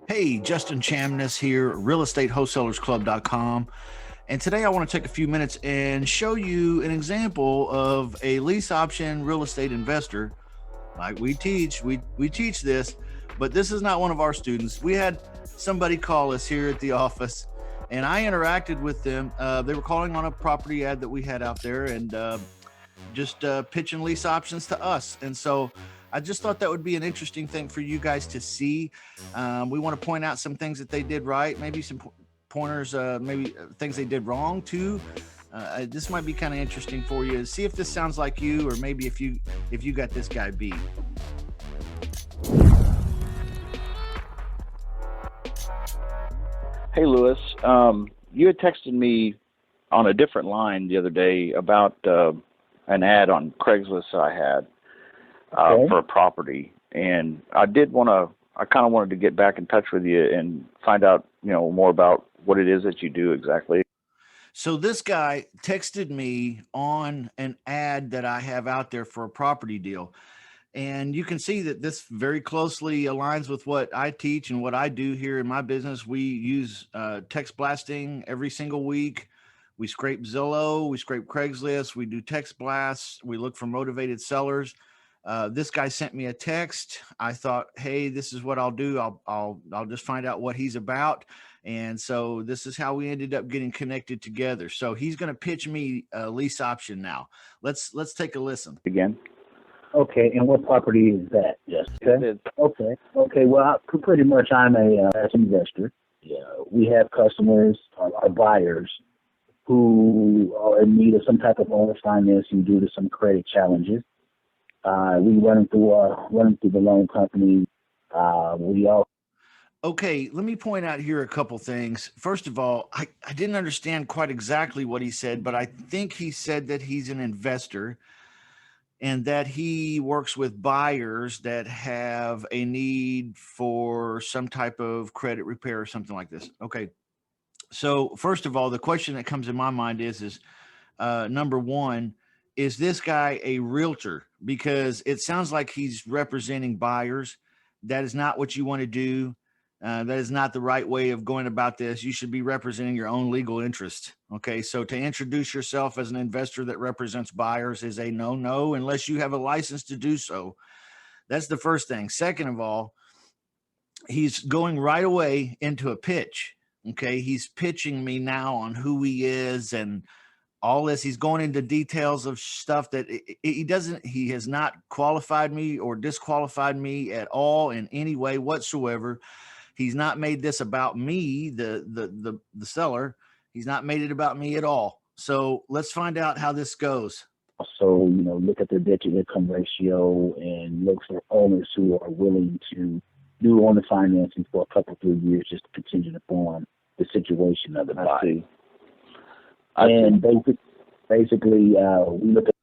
Hey, Justin Chamness here, realestatewholesalersclub.com. And today I want to take a few minutes and show you an example of a lease option real estate investor. Like we teach this, but this is not one of our students. We had somebody call us here at the office and I interacted with them. They were calling on a property ad that we had out there and just pitching lease options to us. And so I just thought that would be an interesting thing for you guys to see. We want to point out some things that they did right, maybe some pointers, maybe things they did wrong too. This might be kind of interesting for you. See if this sounds like you, or maybe if you got this guy beat. Hey, Lewis. You had texted me on a different line the other day about an ad on Craigslist I had for a property, and I kind of wanted to get back in touch with you and find out, more about what it is that you do exactly. So this guy texted me on an ad that I have out there for a property deal. And you can see that this very closely aligns with what I teach and what I do here in my business. We use text blasting every single week. We scrape Zillow, we scrape Craigslist, we do text blasts, we look for motivated sellers. This guy sent me a text. I thought, hey, this is what I'll do. I'll just find out what he's about. And so this is how we ended up getting connected together. So he's going to pitch me a lease option now. Let's take a listen. Again. Okay, and what property is that? Yes. Okay. Well, pretty much I'm a investor. Yeah, we have customers, our buyers, who are in need of some type of owner financing due to some credit challenges. We run them through the loan company. Okay, let me point out here a couple things. First of all, I didn't understand quite exactly what he said, but I think he said that he's an investor and that he works with buyers that have a need for some type of credit repair or something like this. Okay. So first of all, the question that comes in my mind is number one, is this guy a realtor? Because it sounds like he's representing buyers. That is not what you want to do. That is not the right way of going about this. You should be representing your own legal interest. Okay, so to introduce yourself as an investor that represents buyers is a no-no unless you have a license to do so. That's the first thing. Second of all, he's going right away into a pitch. Okay, he's pitching me now on who he is and all this. He's going into details of stuff that he has not qualified me or disqualified me at all in any way whatsoever. He's not made this about me, the seller. He's not made it about me at all. So let's find out how this goes. Also, look at their debt to income ratio and look for owners who are willing to do owner financing for a couple, 3 years just to continue to form the situation of the buyer. And basically, we look at.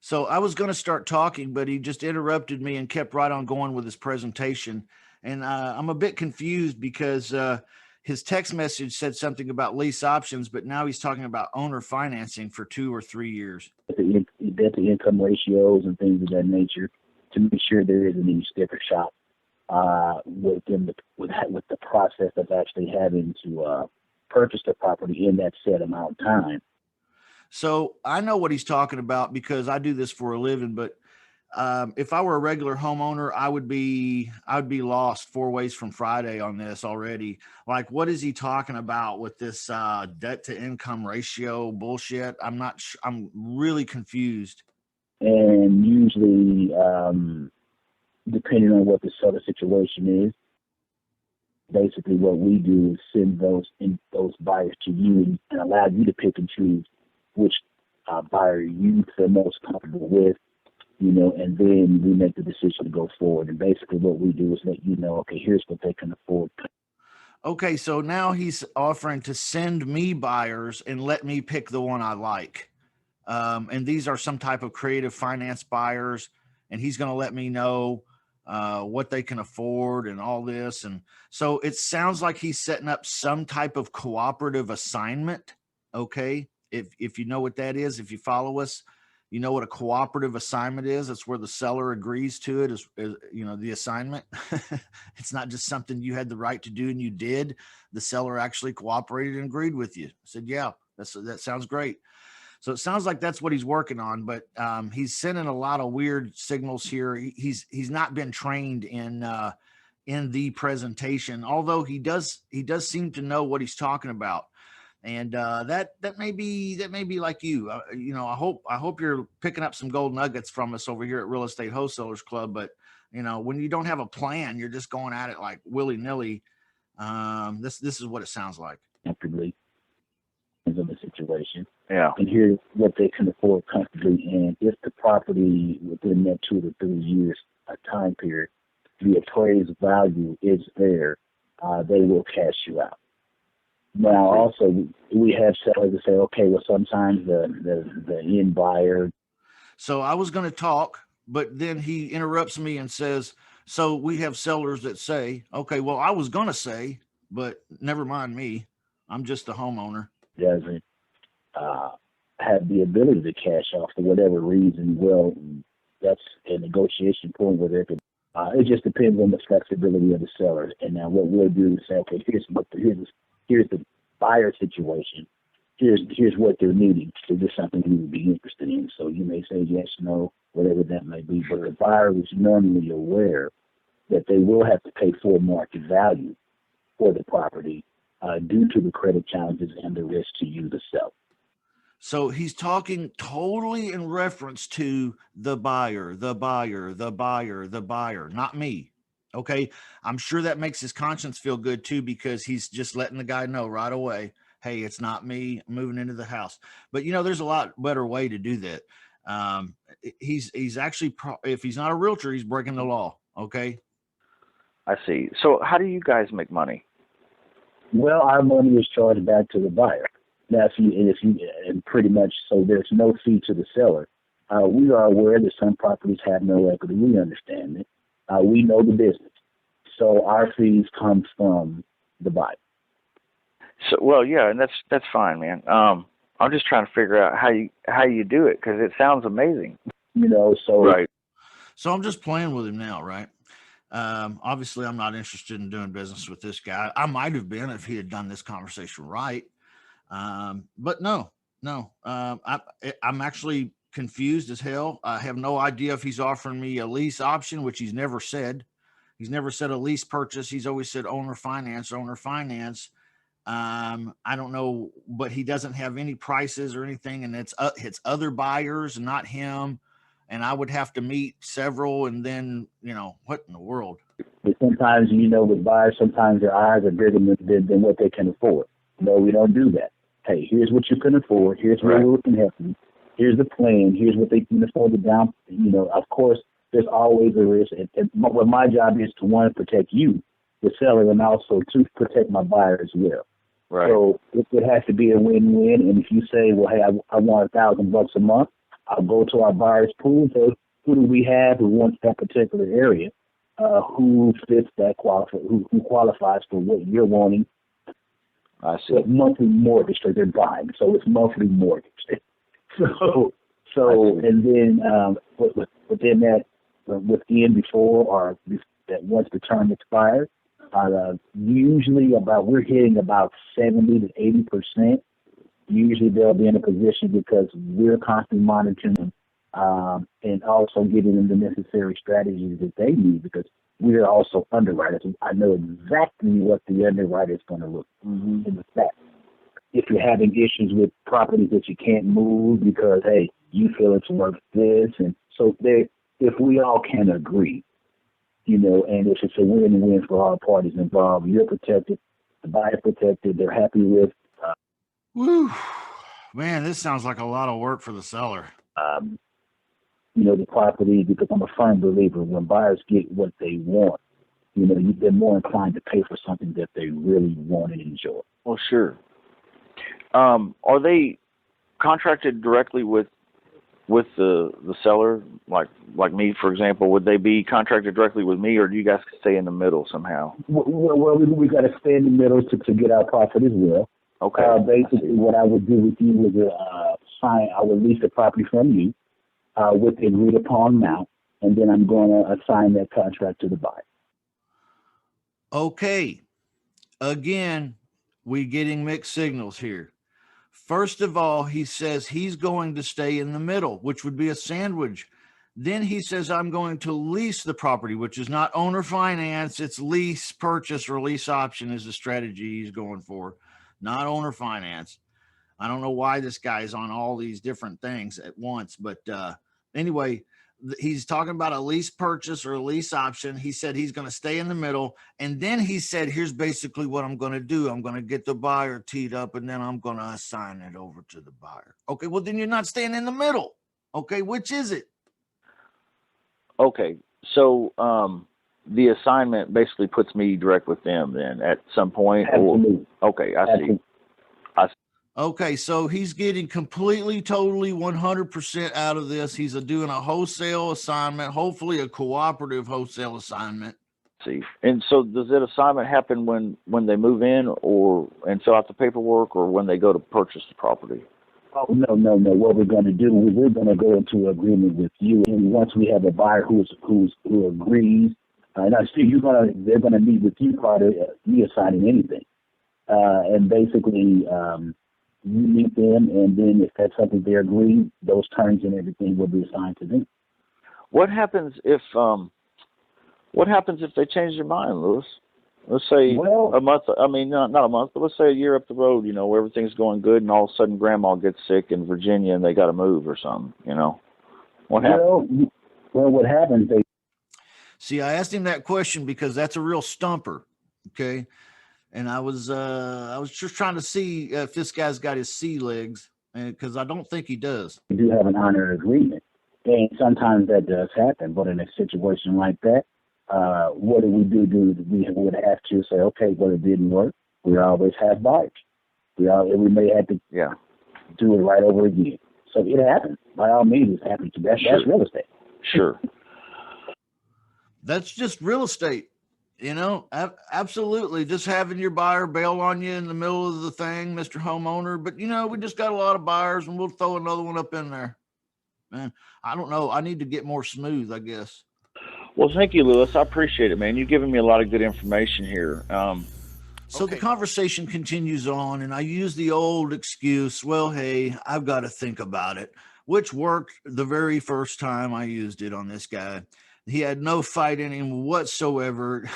So I was going to start talking, but he just interrupted me and kept right on going with his presentation. And I'm a bit confused because his text message said something about lease options, but now he's talking about owner financing for 2 or 3 years. The debt to income ratios and things of that nature to make sure there isn't any sticker shock with the process of actually having to purchase the property in that set amount of time. So I know what he's talking about because I do this for a living, but if I were a regular homeowner, I would be lost 4 ways from Friday on this already. Like, what is he talking about with this debt to income ratio bullshit? I'm really confused. And usually, depending on what the sort of situation is, basically what we do is send those buyers to you and allow you to pick and choose which buyer you feel most comfortable with. And then we make the decision to go forward. And basically what we do is let you know, okay, here's what they can afford. Okay, so now he's offering to send me buyers and let me pick the one I like. And these are some type of creative finance buyers, and he's going to let me know what they can afford and all this. And so it sounds like he's setting up some type of cooperative assignment. Okay, if you know what that is, if you follow us. You know what a cooperative assignment is? It's where the seller agrees to it, as you know, the assignment. It's not just something you had the right to do and you did. The seller actually cooperated and agreed with you. Said, yeah, that sounds great. So it sounds like that's what he's working on, but he's sending a lot of weird signals here. He's not been trained in the presentation, although he does seem to know what he's talking about. And that may be like you. You know, I hope you're picking up some gold nuggets from us over here at Real Estate Wholesalers Club. But you know, when you don't have a plan, you're just going at it like willy nilly. This is what it sounds like. Comfortably in the situation. Yeah. And here's what they can afford comfortably. And if the property within that 2 to 3 years time period, the appraised value is there, they will cash you out. Now, also, we have sellers that say, okay, well, sometimes the end buyer. So I was going to talk, but then he interrupts me and says, so we have sellers that say, okay, well, I was going to say, but never mind me. I'm just the homeowner. Doesn't have the ability to cash off for whatever reason. Well, that's a negotiation point where they could. It just depends on the flexibility of the seller. And now what we'll do is say, okay, here's the buyer situation. Here's what they're needing. Is this something you would be interested in? So you may say yes, no, whatever that may be. But the buyer is normally aware that they will have to pay full market value for the property due to the credit challenges and the risk to you, the seller. So he's talking totally in reference to the buyer, not me. Okay. I'm sure that makes his conscience feel good too, because he's just letting the guy know right away, hey, it's not me, I'm moving into the house. But you know, there's a lot better way to do that. He's actually, if he's not a realtor, he's breaking the law. Okay. I see. So how do you guys make money? Well, our money is charged back to the buyer. Now, and pretty much, so there's no fee to the seller. We are aware that some properties have no equity. We understand it. We know the business. So our fees come from the buyer. So, well, yeah, and that's fine, man. I'm just trying to figure out how you do it, because it sounds amazing. You know, so right. So I'm just playing with him now, right? Obviously, I'm not interested in doing business with this guy. I might have been if he had done this conversation right. But no. I'm actually confused as hell. I have no idea if he's offering me a lease option, which he's never said. He's never said a lease purchase. He's always said owner finance. I don't know, but he doesn't have any prices or anything, and it's other buyers, not him. And I would have to meet several, and then, you know, what in the world? But sometimes, you know, with buyers, sometimes their eyes are bigger than what they can afford. No, we don't do that. Hey, here's what you can afford. Here's where we can help you. Here's the plan. Here's what they can afford to down. You know, of course, there's always a risk. And what my job is to, one, protect you, the seller, and also to protect my buyer as well. Right. So it has to be a win-win. And if you say, well, hey, I want $1,000 a month, I'll go to our buyer's pool. So who do we have who wants that particular area? Who fits that who qualifies for what you're wanting? I see. But monthly mortgage, because they're buying, so it's monthly mortgage. So and then within that, within before or that once the term expires, usually we're hitting about 70 to 80%. Usually they'll be in a position because we're constantly monitoring them and also giving them the necessary strategies that they need, because we are also underwriters. I know exactly what the underwriter is going to look in the fact. If you're having issues with properties that you can't move because, hey, you feel it's worth this. And so if we all can agree, you know, and if it's a win-win for all parties involved, you're protected, the buyer protected, they're happy with. Woo. Man, this sounds like a lot of work for the seller. You know, the property, because I'm a firm believer, when buyers get what they want, you know, they're more inclined to pay for something that they really want and enjoy. Well, sure. Are they contracted directly with the seller, like me, for example? Would they be contracted directly with me, or do you guys stay in the middle somehow? Well, we got to stay in the middle to get our profit as well. Okay. Basically, what I would do with you is I would lease the property from you. with the agreed upon amount, and then I'm going to assign that contract to the buyer. Okay. Again, we're getting mixed signals here. First of all, he says he's going to stay in the middle, which would be a sandwich. Then he says, I'm going to lease the property, which is not owner finance. It's lease purchase or lease option is the strategy he's going for, not owner finance. I don't know why this guy's on all these different things at once, but anyway, he's talking about a lease purchase or a lease option. He said he's going to stay in the middle. And then he said, here's basically what I'm going to do. I'm going to get the buyer teed up, and then I'm going to assign it over to the buyer. Okay, well, then you're not staying in the middle. Okay, which is it? Okay, so the assignment basically puts me direct with them then at some point? Absolutely. Or, okay, I see. Okay, so he's getting completely, totally, 100% out of this. He's doing a wholesale assignment, hopefully a cooperative wholesale assignment. See, and so does that assignment happen when they move in and fill out the paperwork, or when they go to purchase the property? Oh, no. What we're going to do is we're going to go into agreement with you, and once we have a buyer who agrees, and I see they're going to meet with you prior to me assigning anything, and basically you meet them, and then if that's something they agree, those terms and everything will be assigned to them. What happens if they change their mind, Lewis? Let's say a month, I mean, not a month, but let's say a year up the road, where everything's going good, and all of a sudden grandma gets sick in Virginia and they got to move or something, What happens? Well, what happens, See, I asked him that question because that's a real stumper, okay? And I was just trying to see if this guy's got his sea legs, because I don't think he does. We do have an honored agreement, and sometimes that does happen, but in a situation like that, what do? We would have to say, okay, well, it didn't work. We always have buyers. We may have to do it right over again. So it happens. By all means, it happens. That's real estate. Sure. That's just real estate, absolutely. Just having your buyer bail on you in the middle of the thing, Mr. Homeowner. But, we just got a lot of buyers, and we'll throw another one up in there. Man, I don't know. I need to get more smooth, I guess. Well, thank you, Lewis. I appreciate it, man. You've given me a lot of good information here. So the conversation continues on, and I use the old excuse, well, hey, I've got to think about it, which worked the very first time I used it on this guy. He had no fight in him whatsoever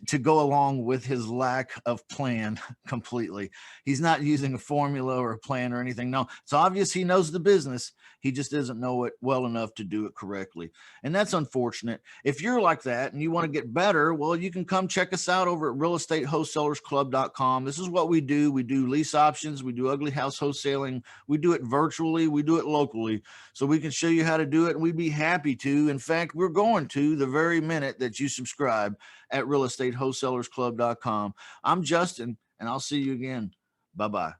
to go along with his lack of plan completely. He's not using a formula or a plan or anything. No, it's obvious he knows the business. He just doesn't know it well enough to do it correctly. And that's unfortunate. If you're like that and you want to get better, well, you can come check us out over at realestatewholesalersclub.com. This is what we do. We do lease options. We do ugly house wholesaling. We do it virtually. We do it locally. So we can show you how to do it, and we'd be happy to. In fact, we're going to the very minute that you subscribe at realestatewholesalersclub.com. I'm Justin, and I'll see you again. Bye-bye.